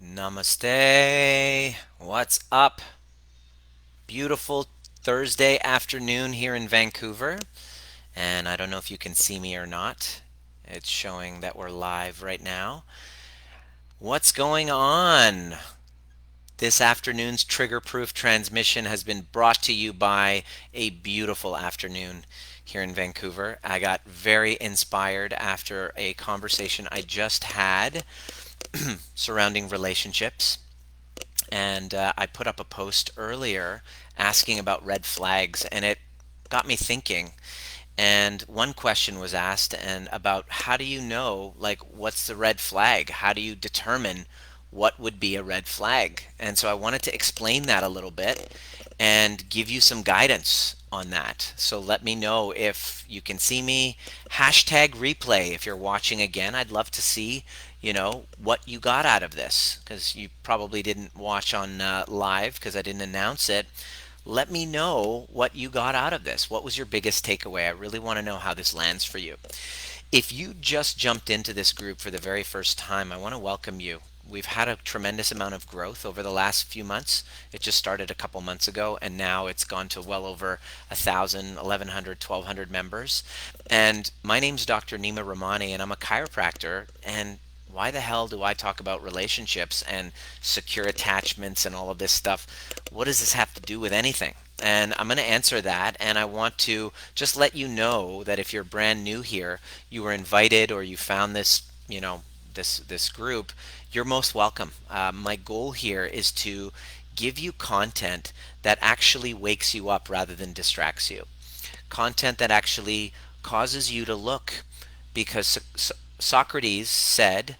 Namaste. What's up? Beautiful Thursday afternoon here in Vancouver. And I don't know if you can see me or not. It's showing that we're live right now. What's going on? This afternoon's trigger proof transmission has been brought to you by a beautiful afternoon here in Vancouver. I got very inspired after a conversation I just had surrounding relationships. And I put up a post earlier asking about red flags, and it got me thinking. And one question was asked, and about how do you know, like, what's the red flag? How do you determine what would be a red flag? And so I wanted to explain that a little bit and give you some guidance on that. So let me know if you can see me. Hashtag replay if you're watching again. I'd love to see, what you got out of this because you probably didn't watch on live because I didn't announce it. Let me know what you got out of this. What was your biggest takeaway? I really want to know how this lands for you. If you just jumped into this group for the very first time, I want to welcome you. We've had a tremendous amount of growth over the last few months. It just started a couple months ago, and now it's gone to well over 1,000, 1,100, 1,200 members. And my name's Dr. Nima Rahmany, and I'm a chiropractor. And why the hell do I talk about relationships and secure attachments and all of this stuff? What does this have to do with anything? And I'm going to answer that. And I want to just let you know that if you're brand new here, you were invited or you found this, this group, you're most welcome. My goal here is to give you content that actually wakes you up rather than distracts you. Content that actually causes you to look, because Socrates said,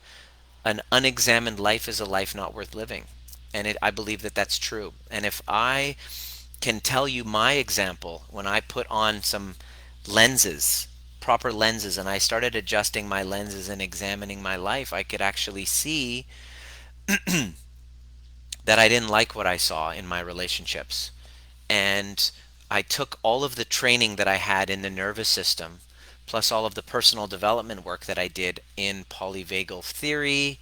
an unexamined life is a life not worth living. And I believe that that's true. And if I can tell you my example, when I put on some lenses, proper lenses, and I started adjusting my lenses and examining my life, I could actually see that I didn't like what I saw in my relationships. And I took all of the training that I had in the nervous system, plus all of the personal development work that I did in polyvagal theory,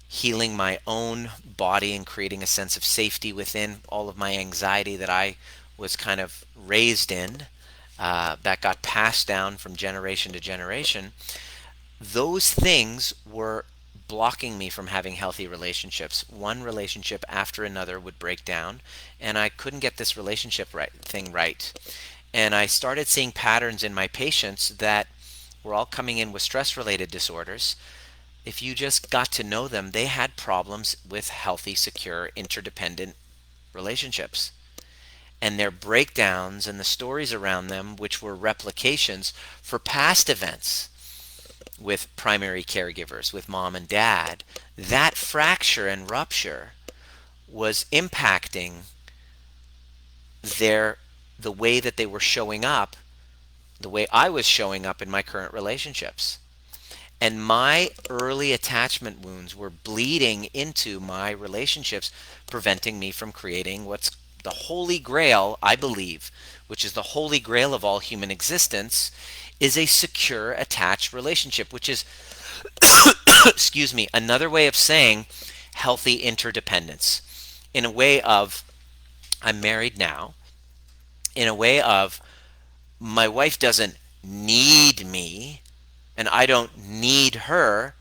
healing my own body and creating a sense of safety within all of my anxiety that I was kind of raised in, that got passed down from generation to generation. Those things were blocking me from having healthy relationships. One relationship after another would break down, and I couldn't get this relationship right. And I started seeing patterns in my patients that were all coming in with stress related disorders. If you just got to know them, they had problems with healthy, secure, interdependent relationships. And their breakdowns and the stories around them, which were replications for past events with primary caregivers, with mom and dad, that fracture and rupture was impacting their the way that they were showing up, the way I was showing up in my current relationships. And my early attachment wounds were bleeding into my relationships, preventing me from creating what's the holy grail, I believe, which is the holy grail of all human existence, is a secure attached relationship, which is, excuse me, another way of saying healthy interdependence. In a way of, I'm married now, in a way of, my wife doesn't need me and I don't need her.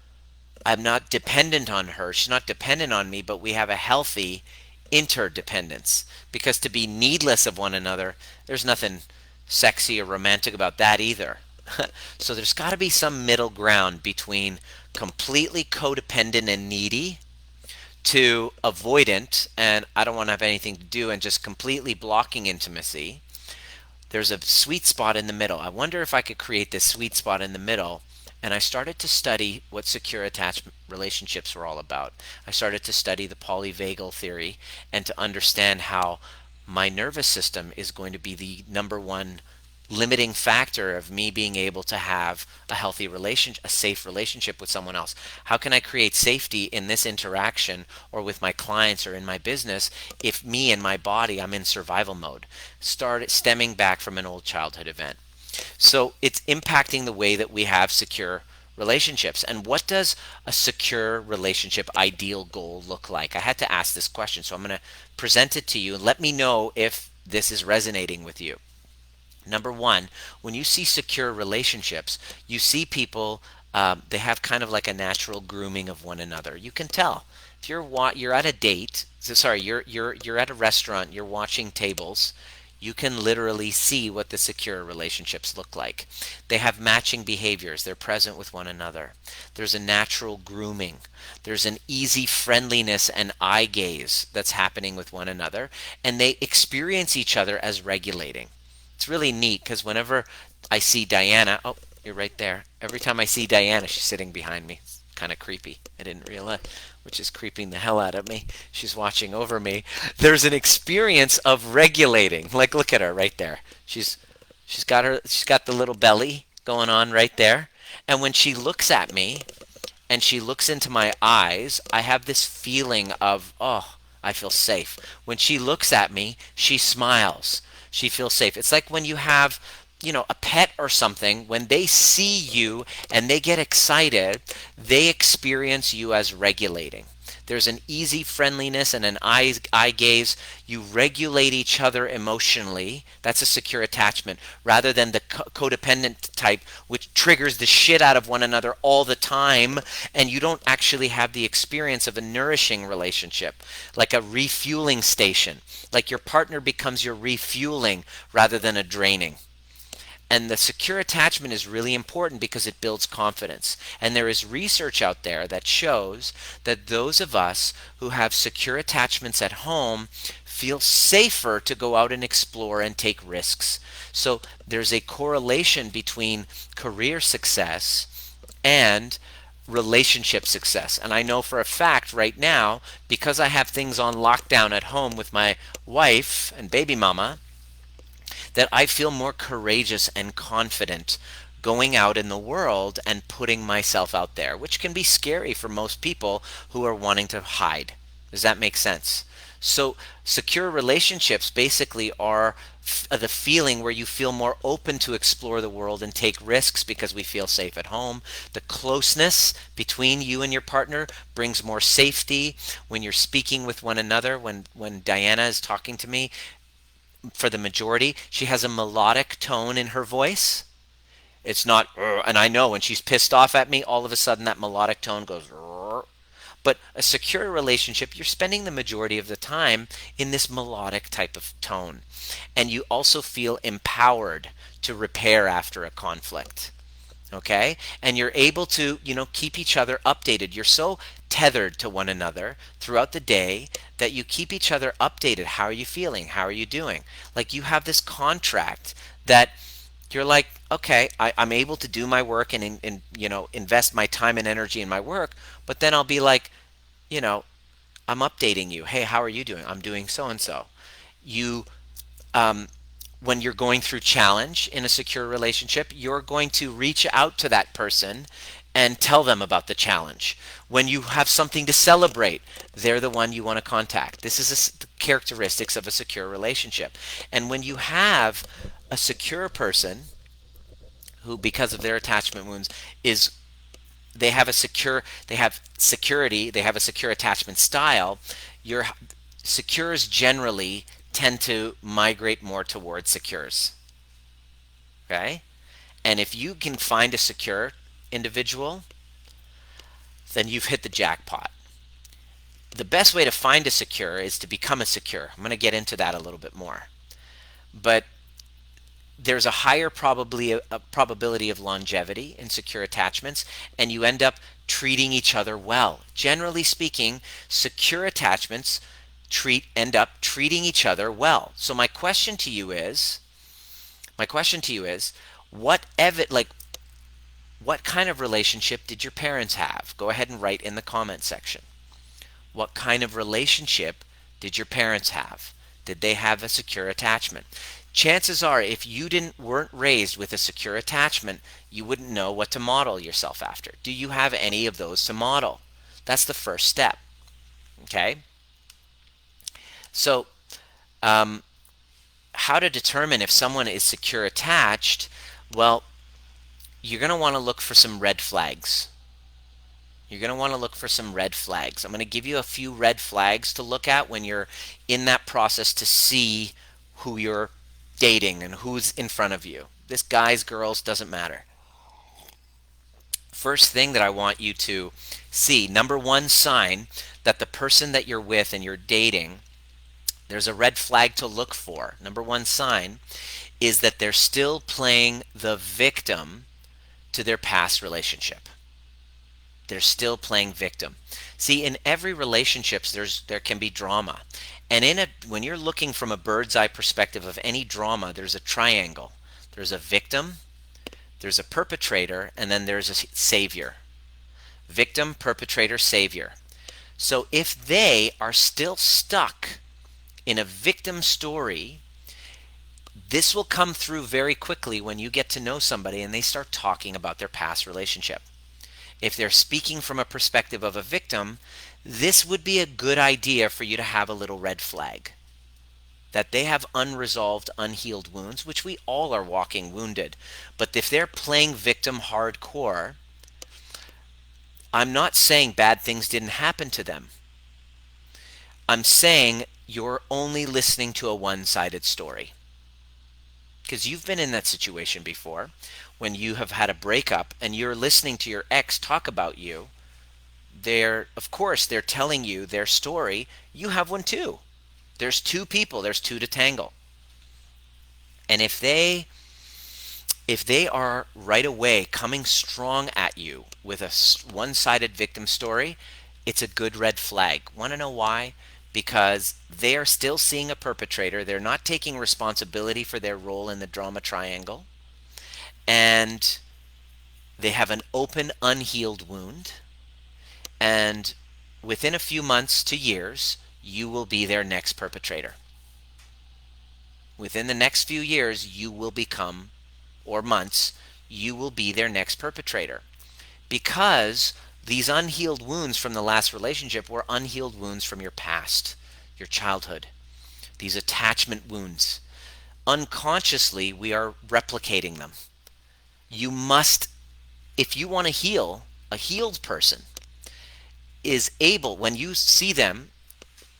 I'm not dependent on her. She's not dependent on me, but we have a healthy interdependence. Because to be needless of one another, there's nothing sexy or romantic about that either. So there's got to be some middle ground between completely codependent and needy to avoidant and I don't want to have anything to do and just completely blocking intimacy. There's a sweet spot in the middle. I wonder if I could create this sweet spot in the middle. And I started to study what secure attachment relationships were all about. I started to study the polyvagal theory and to understand how my nervous system is going to be the number one limiting factor of me being able to have a healthy relationship, a safe relationship with someone else. How can I create safety in this interaction or with my clients or in my business if me and my body, I'm in survival mode? Start stemming back from an old childhood event. So it's impacting the way that we have secure relationships. And what does a secure relationship ideal goal look like? I had to ask this question, so I'm going to present it to you and let me know if this is resonating with you. Number one, when you see secure relationships, you see people, they have kind of like a natural grooming of one another. You can tell if you're at a date. Sorry, you're at a restaurant. You're watching tables. You can literally see what the secure relationships look like. They have matching behaviors. They're present with one another. There's a natural grooming. There's an easy friendliness and eye gaze that's happening with one another, and they experience each other as regulating. It's really neat because whenever I see Diana, oh, you're right there. Every time I see Diana, she's sitting behind me. It's kind of creepy. I didn't realize, which is creeping the hell out of me. She's watching over me. There's an experience of regulating. Like, look at her right there. She's got the little belly going on right there. And when she looks at me, and she looks into my eyes, I have this feeling of, oh, I feel safe. When she looks at me, she smiles. She feels safe. It's like when you have, a pet or something, when they see you and they get excited, they experience you as regulating. There's an easy friendliness and an eye gaze. You regulate each other emotionally. That's a secure attachment, rather than the codependent type, which triggers the shit out of one another all the time, and you don't actually have the experience of a nourishing relationship, like a refueling station. Like your partner becomes your refueling rather than a draining. And the secure attachment is really important because it builds confidence. And there is research out there that shows that those of us who have secure attachments at home feel safer to go out and explore and take risks. So there's a correlation between career success and relationship success. And I know for a fact right now, because I have things on lockdown at home with my wife and baby mama, that I feel more courageous and confident going out in the world and putting myself out there, which can be scary for most people who are wanting to hide. Does that make sense? So, secure relationships basically are the feeling where you feel more open to explore the world and take risks because we feel safe at home. The closeness between you and your partner brings more safety when you're speaking with one another. When Diana is talking to me, for the majority, she has a melodic tone in her voice. It's not, and I know when she's pissed off at me, all of a sudden that melodic tone goes. But a secure relationship, you're spending the majority of the time in this melodic type of tone. And you also feel empowered to repair after a conflict. Okay, and you're able to keep each other updated. You're so tethered to one another throughout the day that you keep each other updated. How are you feeling? How are you doing? Like, you have this contract that you're like, okay, I'm able to do my work and invest my time and energy in my work, but then I'll be like, you know I'm updating you. Hey, how are you doing? I'm doing so and so. You um, when you're going through challenge in a secure relationship, you're going to reach out to that person and tell them about the challenge. When you have something to celebrate, they're the one you want to contact. This is the characteristics of a secure relationship. And when you have a secure person who, because of their attachment wounds, is they have security, they have a secure attachment style, your secures generally tend to migrate more towards secures. Okay? And if you can find a secure individual, then you've hit the jackpot. The best way to find a secure is to become a secure. I'm going to get into that a little bit more. But there's a higher probability of longevity in secure attachments, and you end up treating each other well. Generally speaking, secure attachments end up treating each other well. So my question to you is, what what kind of relationship did your parents have? Go ahead and write in the comment section. What kind of relationship did your parents have? Did they have a secure attachment? Chances are, if you weren't raised with a secure attachment, you wouldn't know what to model yourself after. Do you have any of those to model? That's the first step. Okay? So, how to determine if someone is secure attached? Well, you're going to want to look for some red flags. You're going to want to look for some red flags. I'm going to give you a few red flags to look at when you're in that process to see who you're dating and who's in front of you. This guys, girls, doesn't matter. First thing that I want you to see, number one sign that the person that you're with and you're dating, there's a red flag to look for. Number one sign is that they're still playing the victim to their past relationship. They're still playing victim. See, in every relationships there can be drama. And when you're looking from a bird's eye perspective of any drama, there's a triangle. There's a victim, there's a perpetrator, and then there's a savior. Victim, perpetrator, savior. So if they are still stuck in a victim story, this will come through very quickly when you get to know somebody and they start talking about their past relationship. If they're speaking from a perspective of a victim, this would be a good idea for you to have a little red flag. That they have unresolved, unhealed wounds, which we all are walking wounded. But if they're playing victim hardcore, I'm not saying bad things didn't happen to them. I'm saying you're only listening to a one-sided story. Because you've been in that situation before when you have had a breakup and you're listening to your ex talk about you. Of course, they're telling you their story. You have one too. There's two people, there's two to tangle. And if they are right away coming strong at you with a one-sided victim story, it's a good red flag. Want to know why? Because they are still seeing a perpetrator. They're not taking responsibility for their role in the drama triangle. And they have an open, unhealed wound. And within a few months to years, you will be their next perpetrator. Within the next few years, you will become, or months, you will be their next perpetrator. Because these unhealed wounds from the last relationship were unhealed wounds from your past, your childhood. These attachment wounds. Unconsciously, we are replicating them. You must, if you want to heal, a healed person is able, when you see them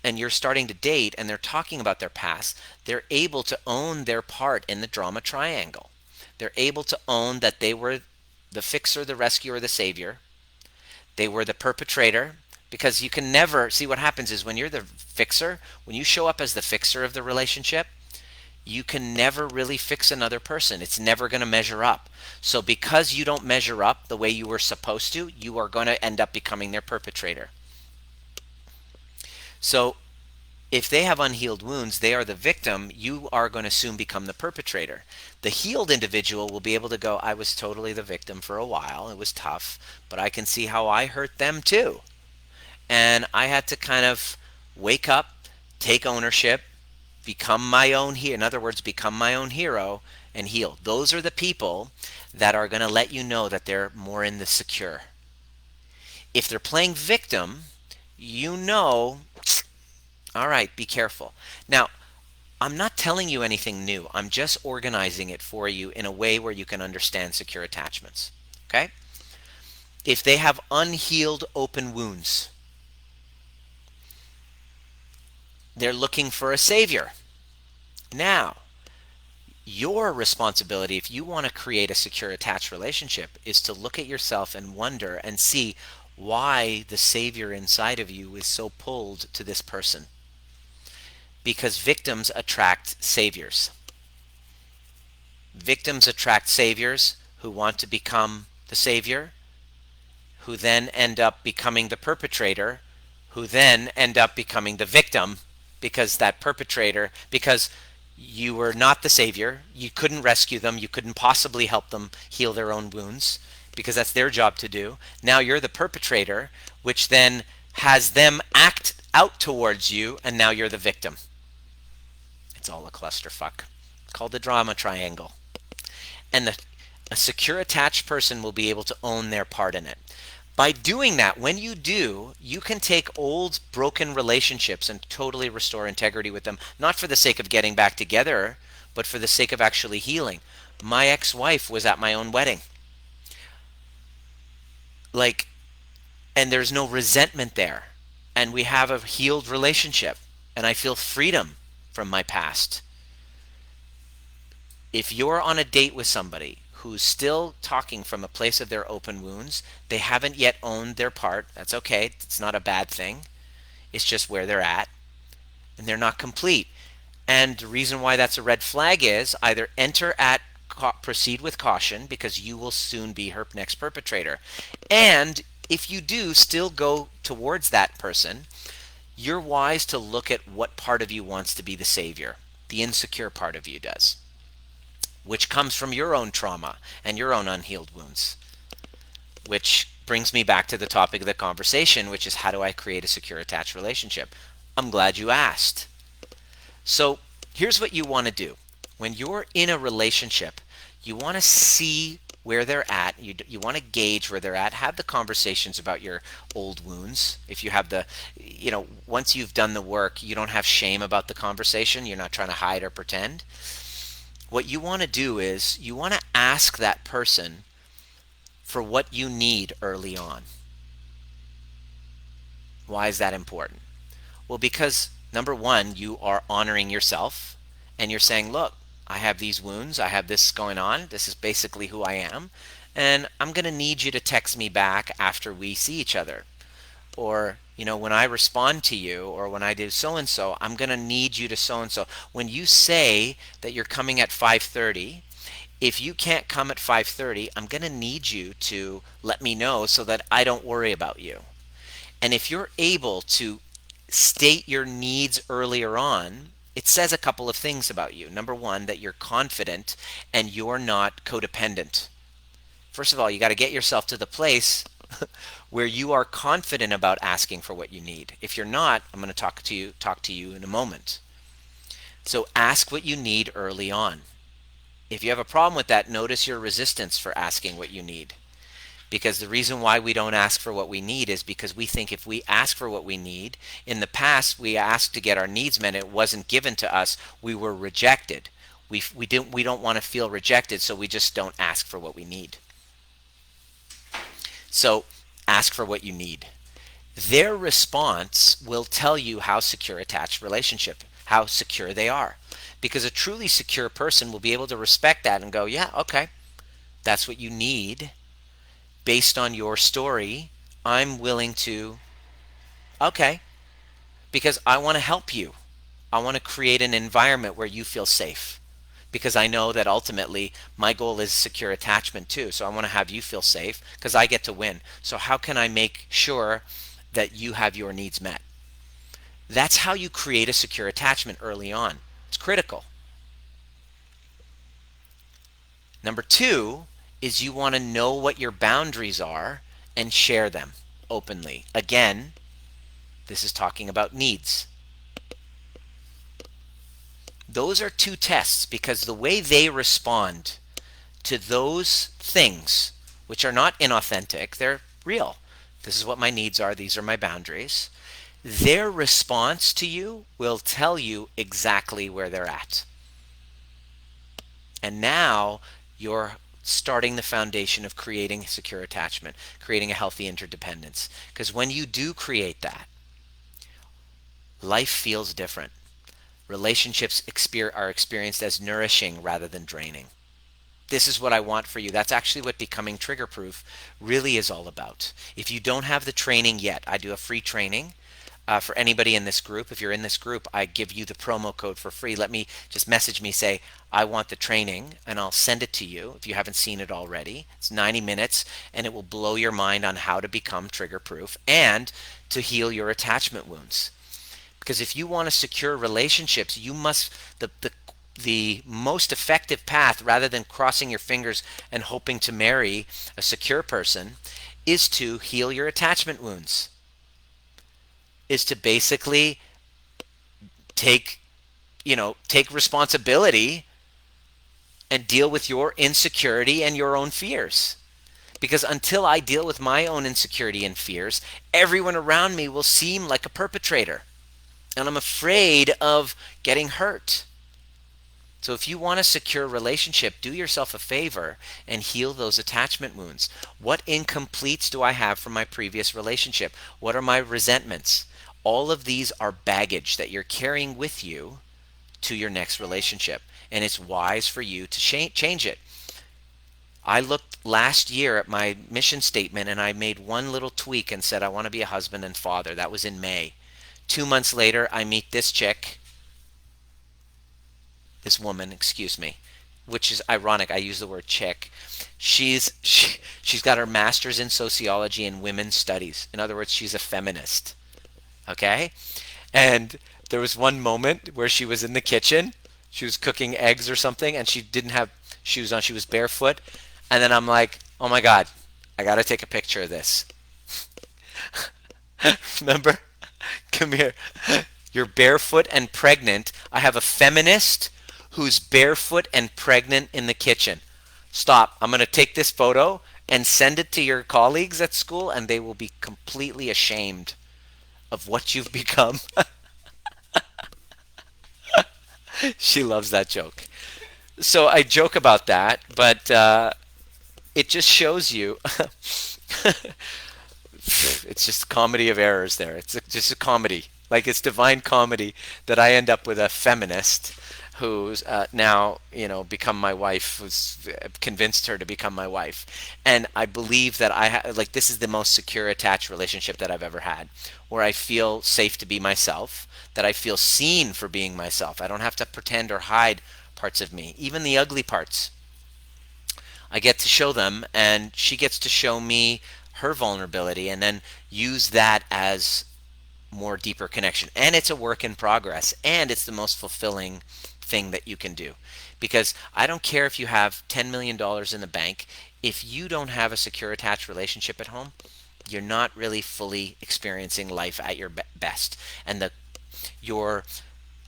and you're starting to date and they're talking about their past, they're able to own their part in the drama triangle. They're able to own that they were the fixer, the rescuer, the savior. They were the perpetrator, because you can never see what happens is when you're the fixer, when you show up as the fixer of the relationship, you can never really fix another person. It's never going to measure up. So because you don't measure up the way you were supposed to, you are going to end up becoming their perpetrator. So if they have unhealed wounds, they are the victim, you are going to soon become the perpetrator. The healed individual will be able to go, I was totally the victim for a while. It was tough, but I can see how I hurt them too. And I had to kind of wake up, take ownership, become my own hero. In other words, become my own hero and heal. Those are the people that are going to let you know that they're more in the secure. If they're playing victim, you know, all right, be careful. Now, I'm not telling you anything new. I'm just organizing it for you in a way where you can understand secure attachments. Okay? If they have unhealed open wounds, they're looking for a savior. Now, your responsibility, if you want to create a secure attached relationship, is to look at yourself and wonder and see why the savior inside of you is so pulled to this person. Because victims attract saviors. Victims attract saviors who want to become the savior, who then end up becoming the perpetrator, who then end up becoming the victim, because you were not the savior, you couldn't rescue them, you couldn't possibly help them heal their own wounds, because that's their job to do. Now you're the perpetrator, which then has them act out towards you, and now you're the victim. It's all a clusterfuck. It's called the drama triangle. And a secure attached person will be able to own their part in it. By doing that, when you do, you can take old broken relationships and totally restore integrity with them, not for the sake of getting back together, but for the sake of actually healing. My ex-wife was at my own wedding. Like, and there's no resentment there. And we have a healed relationship. And I feel freedom from my past. If you're on a date with somebody who's still talking from a place of their open wounds, they haven't yet owned their part. That's okay. It's not a bad thing. It's just where they're at, and they're not complete. And the reason why that's a red flag is either proceed with caution because you will soon be her next perpetrator. And if you do still go towards that person, you're wise to look at what part of you wants to be the savior. The insecure part of you does, which comes from your own trauma and your own unhealed wounds. Which brings me back to the topic of the conversation, which is how do I create a secure attached relationship? I'm glad you asked. So here's what you want to do. When you're in a relationship, you want to see where they're at. You want to gauge where they're at. Have the conversations about your old wounds. If you have once you've done the work, you don't have shame about the conversation. You're not trying to hide or pretend. What you want to do is you want to ask that person for what you need early on. Why is that important? Well, because number one, you are honoring yourself and you're saying, look, I have these wounds, I have this going on, this is basically who I am, and I'm going to need you to text me back after we see each other. Or, when I respond to you or when I do so and so, I'm going to need you to so and so. When you say that you're coming at 5:30, if you can't come at 5:30, I'm going to need you to let me know so that I don't worry about you. And if you're able to state your needs earlier on, it says a couple of things about you. Number one, that you're confident and you're not codependent. First of all, you got to get yourself to the place where you are confident about asking for what you need. If you're not, I'm going to talk to you in a moment. So ask what you need early on. If you have a problem with that, notice your resistance for asking what you need. Because the reason why we don't ask for what we need is because we think if we ask for what we need, in the past we asked to get our needs met, it wasn't given to us, we were rejected. We don't want to feel rejected, so we just don't ask for what we need. So ask for what you need. Their response will tell you how secure attached relationship, how secure they are. Because a truly secure person will be able to respect that and go, yeah, okay, that's what you need. Based on your story, I'm willing to, okay, because I want to help you. I want to create an environment where you feel safe. Because I know that ultimately my goal is secure attachment too. So I want to have you feel safe because I get to win. So how can I make sure that you have your needs met? That's how you create a secure attachment early on. It's critical. Number two is you want to know what your boundaries are and share them openly. Again, this is talking about needs. Those are two tests because the way they respond to those things, which are not inauthentic, they're real. This is what my needs are, these are my boundaries. Their response to you will tell you exactly where they're at. And now you're starting the foundation of creating secure attachment, creating a healthy interdependence. Because when you do create that, life feels different. Relationships are experienced as nourishing rather than draining. This is what I want for you. That's actually what becoming trigger proof really is all about. If you don't have the training yet, I do a free training for anybody in this group. If you're in this group, I give you the promo code for free. Let me just message me, say, I want the training, and I'll send it to you if you haven't seen it already. It's 90 minutes, and it will blow your mind on how to become trigger proof and to heal your attachment wounds. Because if you want to secure relationships, you must, the most effective path, rather than crossing your fingers and hoping to marry a secure person, is to heal your attachment wounds. Is to basically take responsibility and deal with your insecurity and your own fears. Because until I deal with my own insecurity and fears, everyone around me will seem like a perpetrator. And I'm afraid of getting hurt. So if you want a secure relationship, do yourself a favor and heal those attachment wounds. What incompletes do I have from my previous relationship? What are my resentments? All of these are baggage that you're carrying with you to your next relationship. And it's wise for you to change it. I looked last year at my mission statement and I made one little tweak and said, I want to be a husband and father. That was in May. 2 months later, I meet this chick, this woman, excuse me, which is ironic. I use the word chick. She's got her master's in sociology and women's studies. In other words, she's a feminist. Okay? And there was one moment where she was in the kitchen. She was cooking eggs or something, and she didn't have shoes on. She was barefoot. And then I'm like, oh my God, I got to take a picture of this. Remember? Come here. You're barefoot and pregnant. I have a feminist who's barefoot and pregnant in the kitchen. Stop. I'm going to take this photo and send it to your colleagues at school, and they will be completely ashamed of what you've become. She loves that joke. So I joke about that, but it just shows you it's just a comedy of errors there. Just a comedy. Like it's divine comedy that I end up with a feminist who's now, become my wife, who's convinced her to become my wife. And I believe that like this is the most secure attached relationship that I've ever had, where I feel safe to be myself, that I feel seen for being myself. I don't have to pretend or hide parts of me, even the ugly parts. I get to show them, and she gets to show me her vulnerability, and then use that as more deeper connection. And it's a work in progress, and it's the most fulfilling thing that you can do. Because I don't care if you have $10 million in the bank, if you don't have a secure attached relationship at home, you're not really fully experiencing life at your best. And your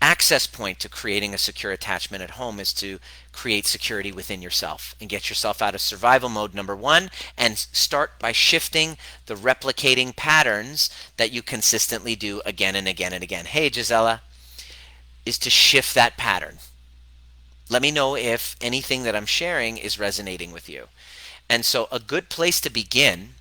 access point to creating a secure attachment at home is to create security within yourself and get yourself out of survival mode, number one, and start by shifting the replicating patterns that you consistently do again and again and again. Hey, Gisela, is to shift that pattern. Let me know if anything that I'm sharing is resonating with you. And so a good place to begin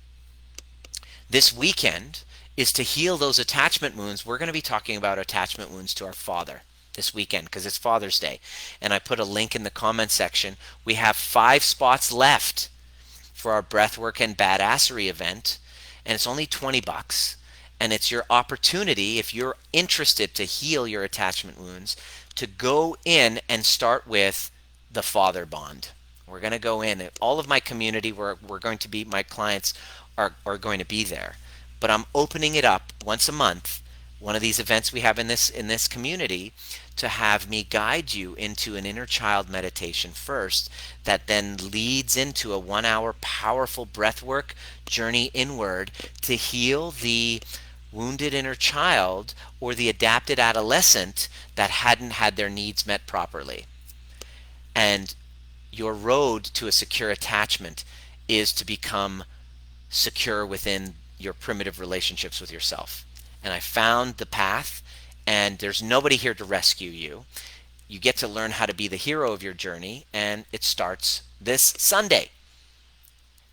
this weekend is to heal those attachment wounds. We're going to be talking about attachment wounds to our father this weekend because it's Father's Day. And I put a link in the comment section. We have 5 spots left for our Breathwork and Badassery event, and it's only $20. And it's your opportunity, if you're interested to heal your attachment wounds, to go in and start with the father bond. We're going to go in. All of my community, we're going to be, my clients are going to be there. But I'm opening it up once a month, one of these events we have in this community, to have me guide you into an inner child meditation first that then leads into a 1-hour powerful breathwork journey inward to heal the wounded inner child or the adapted adolescent that hadn't had their needs met properly. And your road to a secure attachment is to become secure within your primitive relationships with yourself. And I found the path, and there's nobody here to rescue you. You get to learn how to be the hero of your journey, and it starts this Sunday.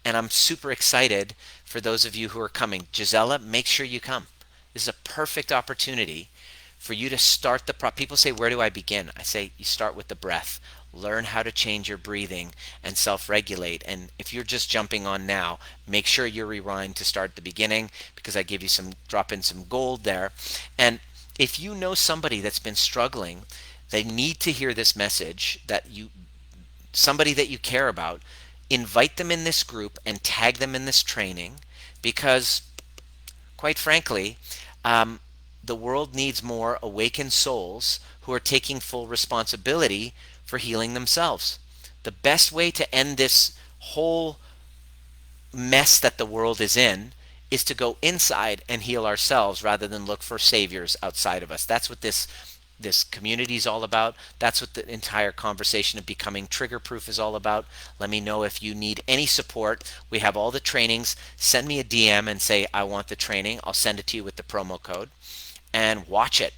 And I'm super excited for those of you who are coming. Gisela, make sure you come. This is a perfect opportunity for you to start people say, where do I begin? I say, you start with the breath. Learn how to change your breathing and self-regulate. And if you're just jumping on now, make sure you rewind to start at the beginning, because I give you drop in some gold there. And if you know somebody that's been struggling, they need to hear this message, somebody that you care about, invite them in this group and tag them in this training, because quite frankly, the world needs more awakened souls who are taking full responsibility for healing themselves. The best way to end this whole mess that the world is in is to go inside and heal ourselves rather than look for saviors outside of us. That's what this community is all about. That's what the entire conversation of becoming trigger proof is all about. Let me know if you need any support. We have all the trainings. Send me a DM and say, I want the training. I'll send it to you with the promo code. And watch it.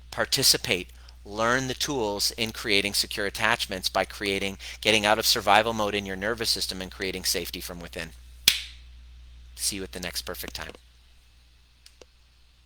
Participate. learn the tools in creating secure attachments by getting out of survival mode in your nervous system and creating safety from within. See you at the next perfect time.